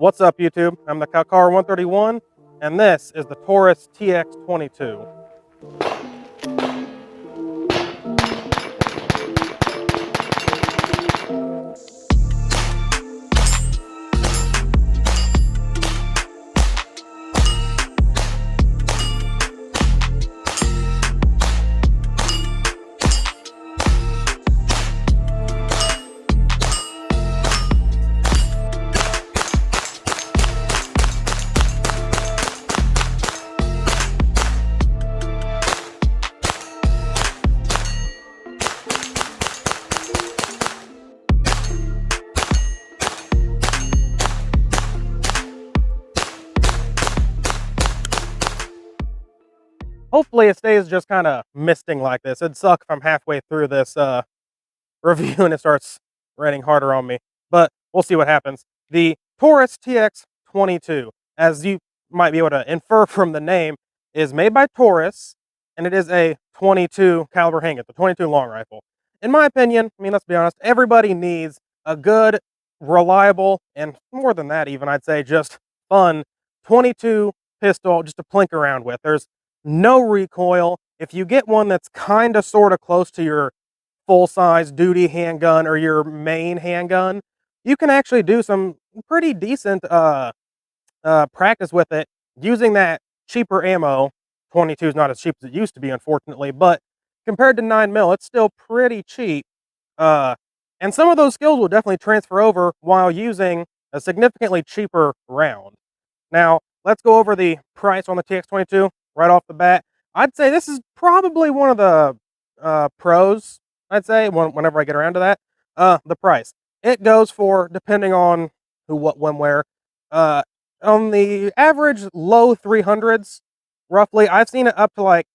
What's up, YouTube? I'm the Car 131, and this is the Taurus TX22. Hopefully it stays just kind of misting like this. It'd suck if I'm halfway through this review and it starts raining harder on me, but we'll see what happens. The Taurus TX22, as you might be able to infer from the name, is made by Taurus, and it is a 22 caliber handgun, the 22 long rifle. In my opinion, I mean, let's be honest, everybody needs a good, reliable, and more than that even, I'd say, just fun 22 pistol just to plink around with. There's no recoil. If you get one that's kind of sort of close to your full-size duty handgun or your main handgun, you can actually do some pretty decent practice with it using that cheaper ammo. 22 is not as cheap as it used to be, unfortunately, but compared to 9mm, it's still pretty cheap. Uh, and some of those skills will definitely transfer over while using a significantly cheaper round. Now, let's go over the price on the TX22 right off the bat. I'd say this is probably one of the pros, I'd say, whenever I get around to that. The price. It goes for, depending on who, what, when, where, on the average low 300s, roughly. I've seen it up to like,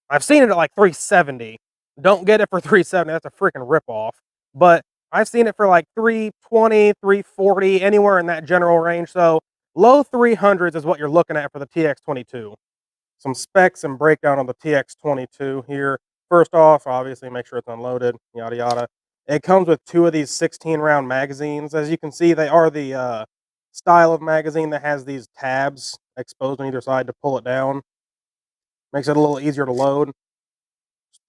I've seen it at like 370. Don't get it for 370, that's a freaking ripoff. But I've seen it for like 320, 340, anywhere in that general range. So low 300s is what you're looking at for the TX22. Some specs and breakdown on the TX22 here. First off, obviously make sure it's unloaded, yada yada. It comes with two of these 16-round magazines. As you can see, they are the style of magazine that has these tabs exposed on either side to pull it down. Makes it a little easier to load.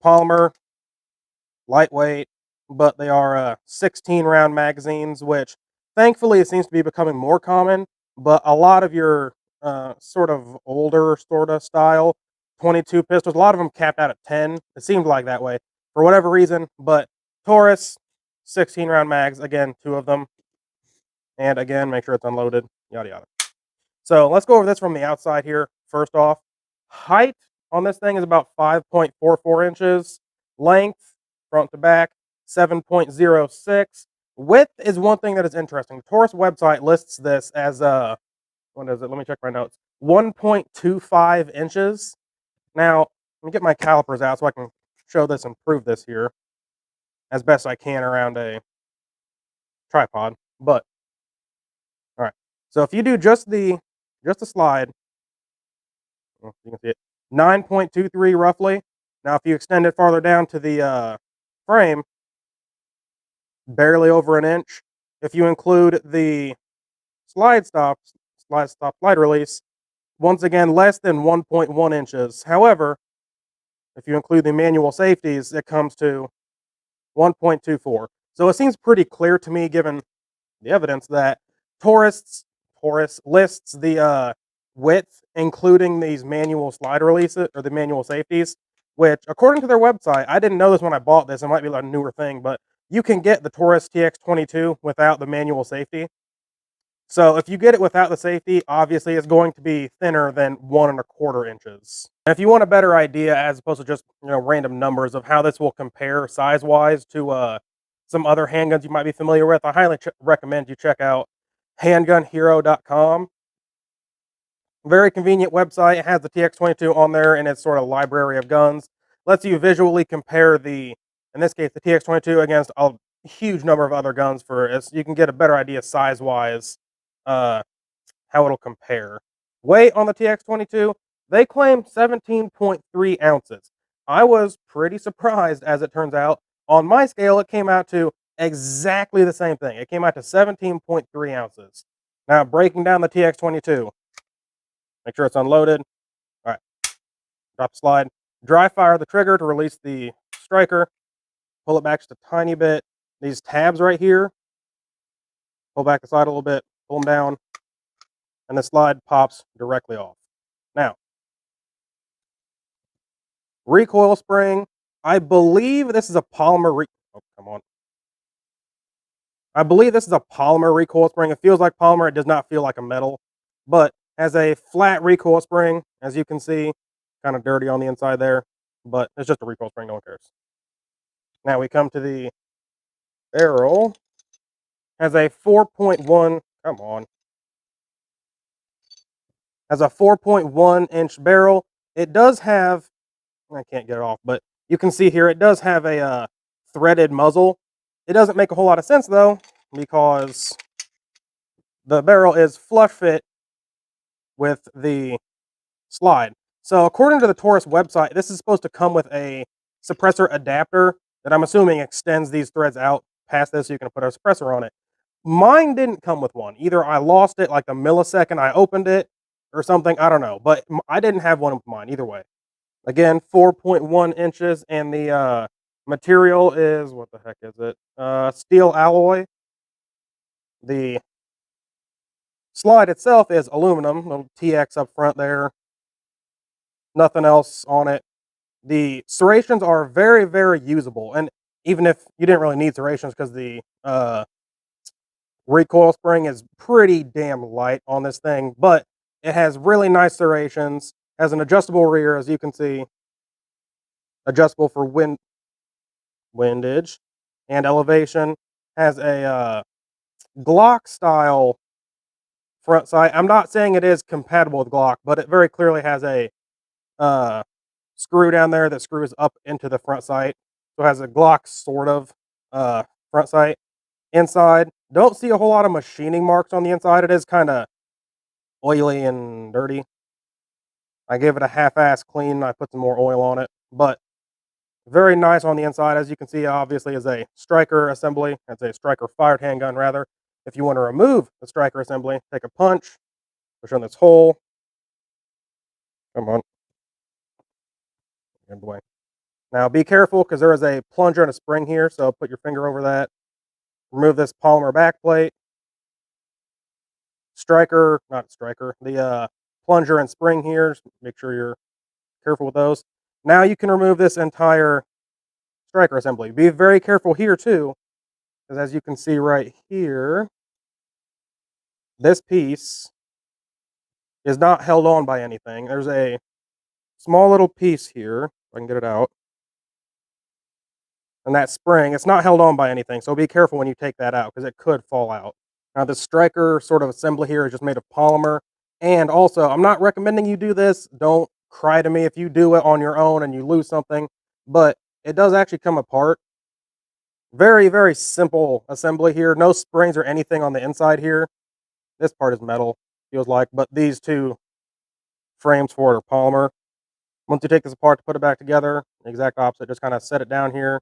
Polymer, lightweight, but they are 16-round magazines, which thankfully it seems to be becoming more common. But a lot of your sort of older sort of style 22 pistols, a lot of them capped out at 10. It seemed like that way for whatever reason. But Taurus, 16-round mags, again, two of them. And again, make sure it's unloaded, yada yada. So let's go over this from the outside here. First off, height on this thing is about 5.44 inches. Length, front to back, 7.06. Width is one thing that is interesting. The Taurus website lists this as what is it? Let me check my notes. 1.25 inches. Now, let me get my calipers out so I can show this and prove this here as best I can around a tripod. But all right. So if you do just the slide, you can see it, 9.23 roughly. Now, if you extend it farther down to the frame, barely over an inch. If you include the slide slide release, once again, less than 1.1 inches. However, if you include the manual safeties, it comes to 1.24. So it seems pretty clear to me, given the evidence, that Taurus lists the width, including these manual slide releases or the manual safeties, which, according to their website, I didn't know this when I bought this. It might be like a newer thing, but you can get the Taurus TX22 without the manual safety. So if you get it without the safety, obviously it's going to be thinner than 1.25 inches. And if you want a better idea, as opposed to just random numbers, of how this will compare size-wise to some other handguns you might be familiar with, I highly recommend you check out handgunhero.com. Very convenient website. It has the TX22 on there in its sort of library of guns. Lets you visually compare in this case, the TX22 against a huge number of other guns you can get a better idea size-wise how it'll compare. Weight on the TX22, they claim 17.3 ounces. I was pretty surprised, as it turns out. On my scale, it came out to exactly the same thing. It came out to 17.3 ounces. Now breaking down the TX22. Make sure it's unloaded. All right, drop the slide. Dry fire the trigger to release the striker. Pull it back just a tiny bit. These tabs right here, pull back the slide a little bit, pull them down, and the slide pops directly off. Now, recoil spring. I believe this is a polymer. Oh, come on. I believe this is a polymer recoil spring. It feels like polymer. It does not feel like a metal, but has a flat recoil spring, as you can see. Kind of dirty on the inside there, but it's just a recoil spring. No one cares. Now we come to the barrel. Has a 4.1. Come on. Has a 4.1-inch barrel. It does have. I can't get it off, but you can see here it does have a threaded muzzle. It doesn't make a whole lot of sense though, because the barrel is flush fit with the slide. So according to the Taurus website, this is supposed to come with a suppressor adapter that I'm assuming extends these threads out past this so you can put a suppressor on it. Mine didn't come with one. Either I lost it like the millisecond I opened it or something, I don't know, but I didn't have one with mine either way. Again, 4.1 inches, and the material is, what the heck is it? Steel alloy. The slide itself is aluminum, little TX up front there. Nothing else on it. The serrations are very, very usable, and even if you didn't really need serrations because the recoil spring is pretty damn light on this thing, but it has really nice serrations, has an adjustable rear, as you can see, adjustable for windage and elevation, has a Glock style front sight. I'm not saying it is compatible with Glock, but it very clearly has a uh, screw down there that screws up into the front sight. So it has a Glock sort of front sight. Inside, don't see a whole lot of machining marks on the inside. It is kind of oily and dirty. I gave it a half-ass clean. I put some more oil on it, but very nice on the inside. As you can see, obviously, is a striker assembly. It's a striker fired handgun, rather. If you want to remove the striker assembly, take a punch, push on this hole. Come on. Good boy. Now be careful because there is a plunger and a spring here, so put your finger over that. Remove this polymer backplate. Striker, not striker, the plunger and spring here. Make sure you're careful with those. Now you can remove this entire striker assembly. Be very careful here too, because as you can see right here, this piece is not held on by anything. There's a small little piece here, if I can get it out. And that spring, it's not held on by anything, so be careful when you take that out because it could fall out. Now the striker sort of assembly here is just made of polymer. And also, I'm not recommending you do this. Don't cry to me if you do it on your own and you lose something, but it does actually come apart. Very, very simple assembly here. No springs or anything on the inside here. This part is metal, feels like, but these two frames for it are polymer. Once you take this apart to put it back together, the exact opposite, just kind of set it down here.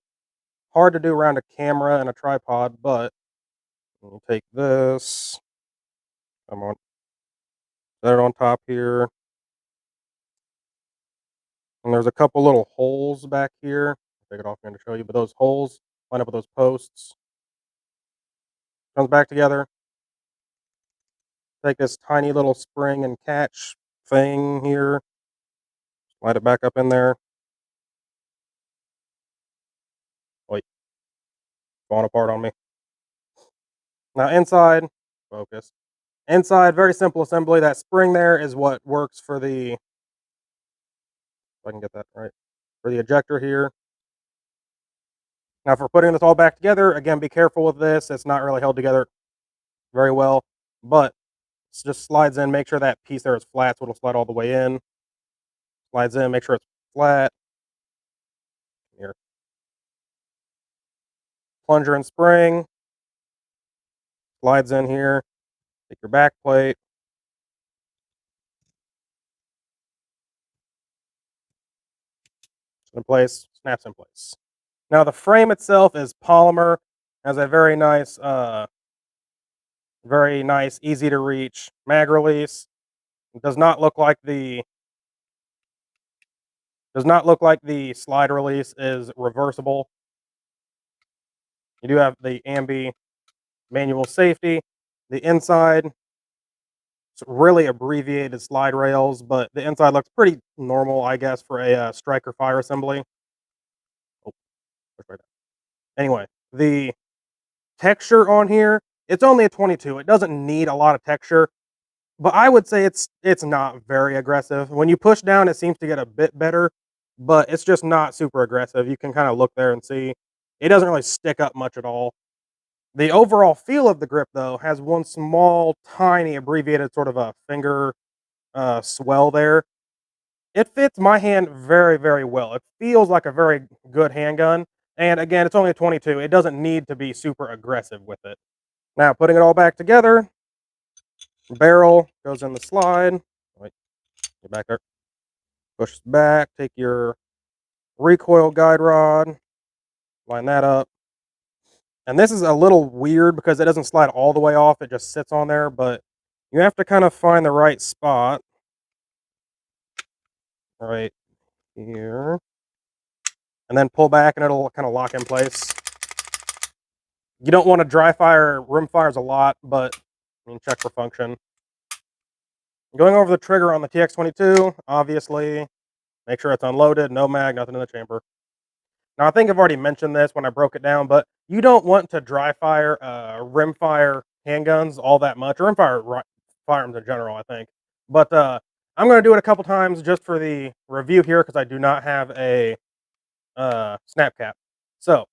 Hard to do around a camera and a tripod, but we'll take this. Come on. Set it on top here. And there's a couple little holes back here. Take it off here to show you, but those holes line up with those posts. Comes back together. Take this tiny little spring and catch thing here. Slide it back up in there. Wait, falling apart on me. Now inside, focus. Inside, very simple assembly. That spring there is what works for the, if I can get that right, for the ejector here. Now for putting this all back together, again, be careful with this. It's not really held together very well, but it just slides in. Make sure that piece there is flat so it'll slide all the way in. Slides in, make sure it's flat. Here. Plunger and spring. Slides in here. Take your back plate. In place, snaps in place. Now the frame itself is polymer, has a very nice Very nice, easy to reach mag release. It does not look like the slide release is reversible. You do have the ambi manual safety. The inside, it's really abbreviated slide rails, but the inside looks pretty normal, I guess, for a striker fire assembly. Oh, push right down. Anyway, the texture on here, it's only a 22. It doesn't need a lot of texture, but I would say it's not very aggressive. When you push down, it seems to get a bit better, but it's just not super aggressive. You can kind of look there and see it doesn't really stick up much at all. The overall feel of the grip, though, has one small, tiny, abbreviated sort of a finger swell there. It fits my hand very, very well. It feels like a very good handgun. And again, it's only a 22. It doesn't need to be super aggressive with it. Now, putting it all back together, barrel goes in the slide. Wait, get back there. Push back. Take your recoil guide rod. Line that up. And this is a little weird because it doesn't slide all the way off. It just sits on there. But you have to kind of find the right spot. Right here. And then pull back and it'll kind of lock in place. You don't want to dry fire rim fires a lot, but I mean, check for function. Going over the trigger on the TX22, obviously, make sure it's unloaded, no mag, nothing in the chamber. Now, I think I've already mentioned this when I broke it down, but you don't want to dry fire rim fire handguns all that much, or rim fire firearms in general, I think. But I'm going to do it a couple times just for the review here because I do not have a snap cap. So,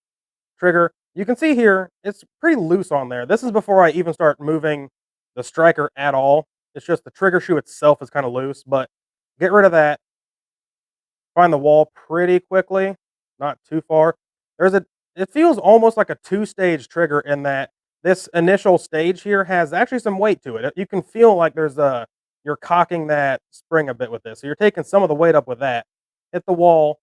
trigger. You can see here, it's pretty loose on there. This is before I even start moving the striker at all. It's just the trigger shoe itself is kind of loose, but get rid of that. Find the wall pretty quickly, not too far. It feels almost like a two-stage trigger in that this initial stage here has actually some weight to it. You can feel like you're cocking that spring a bit with this. So you're taking some of the weight up with that. Hit the wall.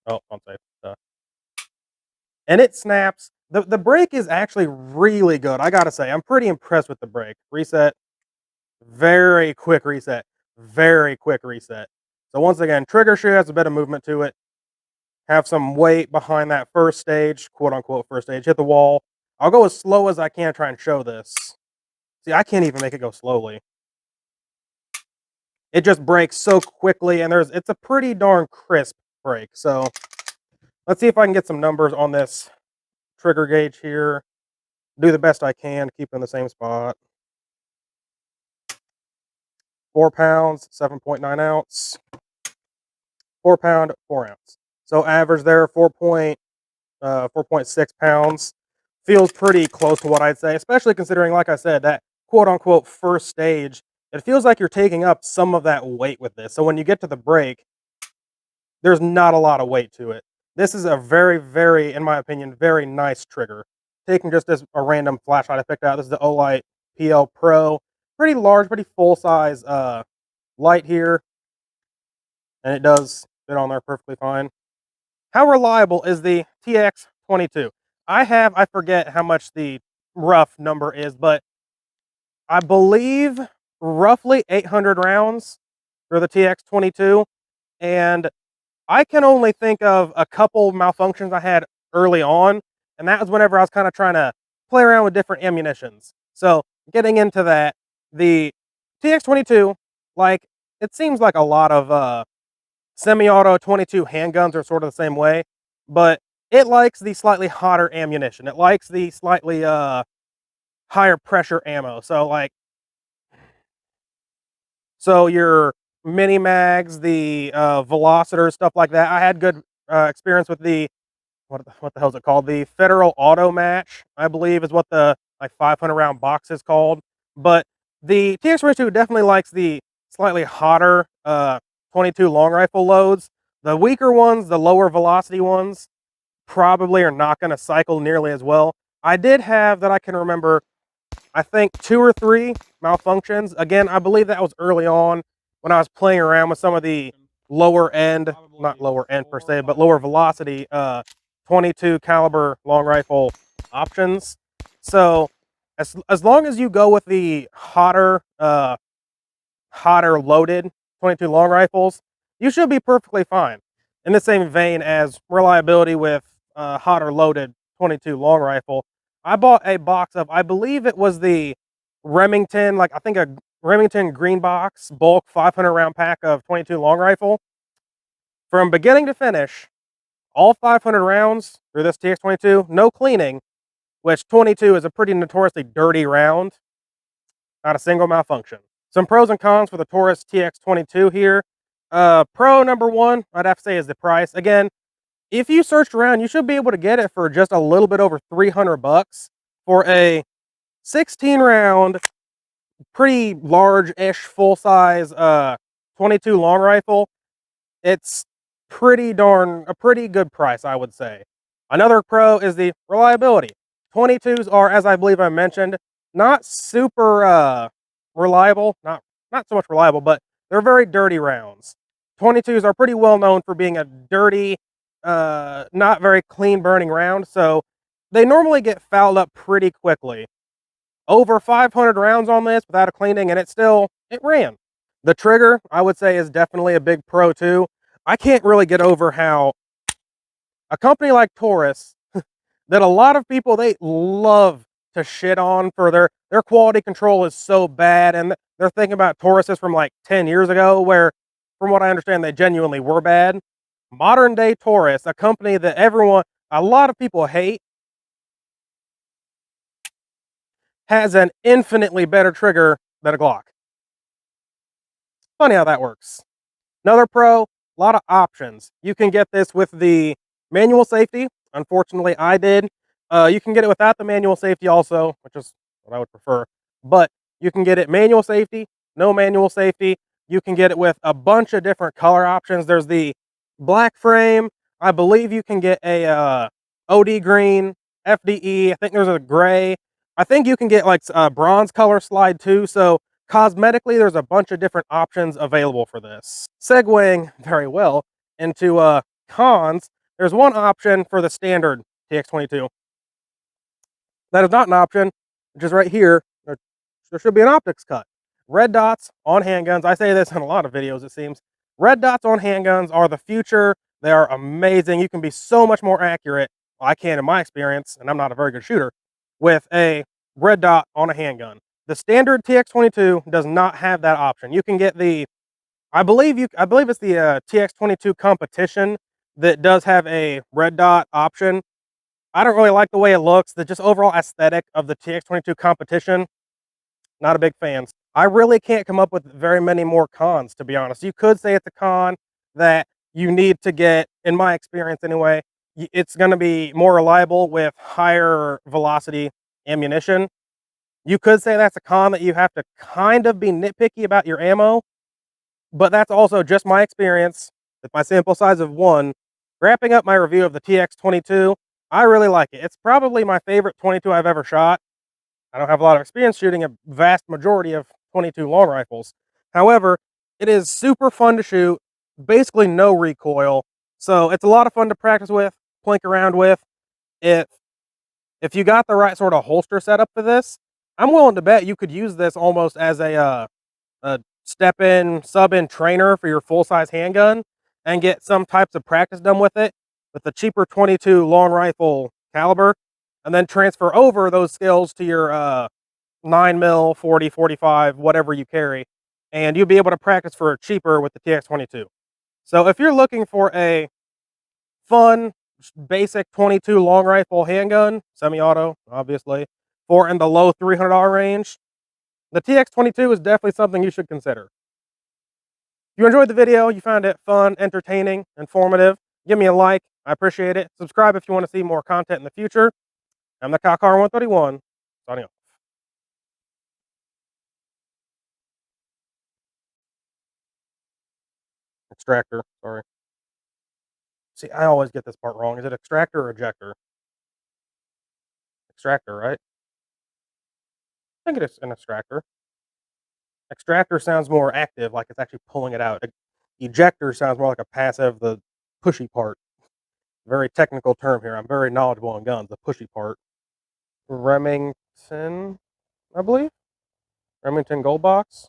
Oh, unsafe. And it snaps. The brake is actually really good. I gotta say, I'm pretty impressed with the brake. Reset, very quick reset, very quick reset. So once again, trigger shoe has a bit of movement to it. Have some weight behind that first stage, quote unquote first stage. Hit the wall. I'll go as slow as I can try and show this. See, I can't even make it go slowly. It just brakes so quickly, and it's a pretty darn crisp brake. So let's see if I can get some numbers on this trigger gauge here. Do the best I can, keep in the same spot. 4 pounds, 7.9 ounce. 4 pound, 4 ounce. So average there, 4.6 pounds. Feels pretty close to what I'd say, especially considering, like I said, that quote unquote first stage. It feels like you're taking up some of that weight with this. So when you get to the brake, there's not a lot of weight to it. This is a very, very, in my opinion, very nice trigger. Taking just as a random flashlight I picked out. This is the Olight PL Pro. Pretty large, pretty full size light here. And it does fit on there perfectly fine. How reliable is the TX22? I forget how much the rough number is, but I believe roughly 800 rounds for the TX22. And I can only think of a couple malfunctions I had early on, and that was whenever I was kind of trying to play around with different ammunitions. So getting into that, the TX22, like it seems like a lot of semi-auto 22 handguns are sort of the same way, but it likes the slightly hotter ammunition. It likes the slightly higher pressure ammo. So your mini mags, the velocitors, stuff like that. I had good experience with the what the hell is it called? The Federal Auto Match, I believe, is what the like 500 round box is called. But the TX22 definitely likes the slightly hotter 22 long rifle loads. The weaker ones, the lower velocity ones, probably are not going to cycle nearly as well. I did have that I can remember, I think 2 or 3 malfunctions. Again, I believe that was early on when I was playing around with some of the lower end, not lower end per se, but lower velocity 22 caliber long rifle options. So as long as you go with the hotter loaded 22 long rifles, you should be perfectly fine. In the same vein as reliability with hotter loaded 22 long rifle, I bought a box of, I believe it was the Remington, like I think a Remington green box bulk 500 round pack of 22 long rifle. From beginning to finish, all 500 rounds through this TX22, no cleaning, which 22 is a pretty notoriously dirty round, not a single malfunction. Some pros and cons for the Taurus TX22 here. Pro number one, I'd have to say, is the price. Again, if you searched around, you should be able to get it for just a little bit over 300 bucks for a 16 round, pretty large-ish, full-size 22 long rifle. It's a pretty good price, I would say. Another pro is the reliability. 22s are, as I believe I mentioned, not super reliable, not so much reliable, but they're very dirty rounds. 22s are pretty well known for being a dirty, not very clean burning round, so they normally get fouled up pretty quickly. Over 500 rounds on this without a cleaning, and it ran. The trigger, I would say, is definitely a big pro too. I can't really get over how a company like Taurus, that a lot of people, they love to shit on for their quality control is so bad, and they're thinking about Tauruses from like 10 years ago, where from what I understand they genuinely were bad. Modern day Taurus, a company that a lot of people hate, has an infinitely better trigger than a Glock. Funny how that works. Another pro, a lot of options. You can get this with the manual safety. Unfortunately, I did. You can get it without the manual safety also, which is what I would prefer. But you can get it manual safety, no manual safety. You can get it with a bunch of different color options. There's the black frame. I believe you can get a OD green, FDE. I think there's a gray. I think you can get like a bronze color slide too. So cosmetically, there's a bunch of different options available for this. Segueing very well into cons, there's one option for the standard TX22. That is not an option, which is right here. There should be an optics cut. Red dots on handguns. I say this in a lot of videos, it seems. Red dots on handguns are the future. They are amazing. You can be so much more accurate. Well, I can in my experience, and I'm not a very good shooter, with a red dot on a handgun. The standard TX22 does not have that option. You can get the, I believe it's the TX22 competition that does have a red dot option. I don't really like the way it looks. The just overall aesthetic of the TX22 competition, not a big fan. I really can't come up with very many more cons, to be honest. You could say it's a con that you need to get, in my experience anyway, it's going to be more reliable with higher velocity ammunition. You could say that's a con that you have to kind of be nitpicky about your ammo, but that's also just my experience with my sample size of one. Wrapping up my review of the TX22, I really like it. It's probably my favorite 22 I've ever shot. I don't have a lot of experience shooting a vast majority of 22 long rifles. However, it is super fun to shoot, basically no recoil. So it's a lot of fun to practice with, plink around with. If if you got the right sort of holster setup for this, I'm willing to bet you could use this almost as a step in, sub in trainer for your full size handgun and get some types of practice done with it with the cheaper 22 long rifle caliber, and then transfer over those skills to your 9 mil, 40, 45, whatever you carry, and you'll be able to practice for cheaper with the TX22. So if you're looking for a fun, basic 22 long rifle handgun, semi-auto, obviously, for in the low $300 range, the TX22 is definitely something you should consider. If you enjoyed the video, you found it fun, entertaining, informative, give me a like. I appreciate it. Subscribe if you want to see more content in the future. I'm the Cockar 131. Signing off. Extractor, sorry. See, I always get this part wrong. Is it extractor or ejector? Extractor, right? I think it is an extractor. Extractor sounds more active, like it's actually pulling it out. Ejector sounds more like a passive, the pushy part. Very technical term here. I'm very knowledgeable on guns, the pushy part. Remington, I believe. Remington Gold Box.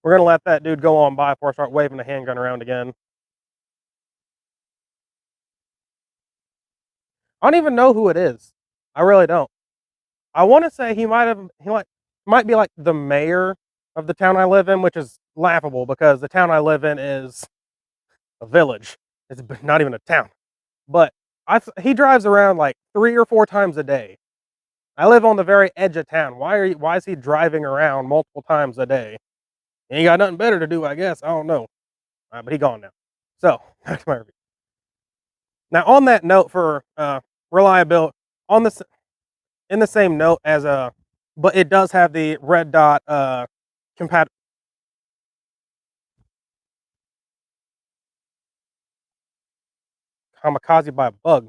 We're gonna let that dude go on by before I start waving the handgun around again. I don't even know who it is. I really don't. I want to say he might be like the mayor of the town I live in, which is laughable because the town I live in is a village. It's not even a town. But he drives around like 3 or 4 times a day. I live on the very edge of town. Why is he driving around multiple times a day? He ain't got nothing better to do, I guess. I don't know. But he gone now. So back to my review. Now on that note for reliability, on this in the same note as but it does have the red dot compat kamikaze by a bug.